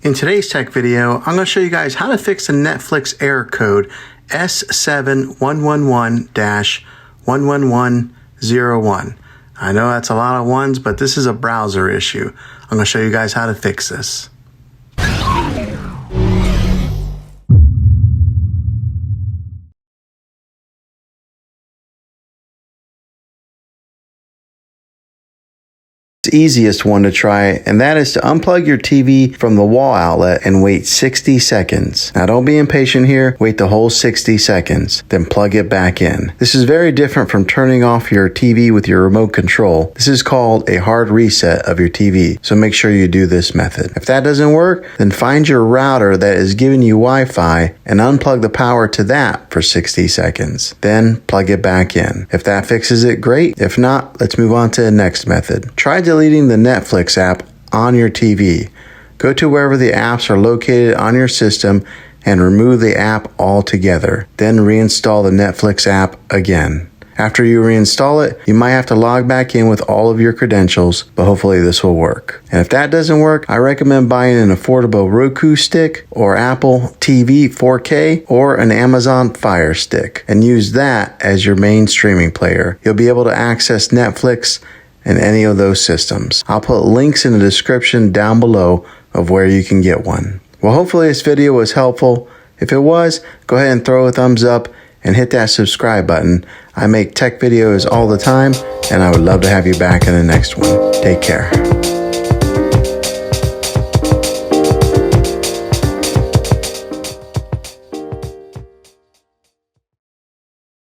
In today's tech video, I'm going to show you guys how to fix the Netflix error code S7111-11101. I know that's a lot of ones, but this is a browser issue. I'm going to show you guys how to fix this. Easiest one to try, and that is to unplug your TV from the wall outlet and wait 60 seconds. Now don't be impatient here, wait the whole 60 seconds, then plug it back in. This is very different from turning off your TV with your remote control. This is called a hard reset of your TV, so make sure you do this method. If that doesn't work, then find your router that is giving you Wi-Fi and unplug the power to that for 60 seconds. Then plug it back in. If that fixes it, great. If not, let's move on to the next method. Try deleting the Netflix app on your TV. Go to wherever the apps are located on your system and remove the app altogether. Then reinstall the Netflix app again. After you reinstall it, you might have to log back in with all of your credentials, but hopefully this will work. And if that doesn't work, I recommend buying an affordable Roku stick or Apple TV 4K or an Amazon Fire Stick and use that as your main streaming player. You'll be able to access Netflix and any of those systems. I'll put links in the description down below of where you can get one. Well, hopefully this video was helpful. If it was, go ahead and throw a thumbs up and hit that subscribe button. I make tech videos all the time, and I would love to have you back in the next one. Take care.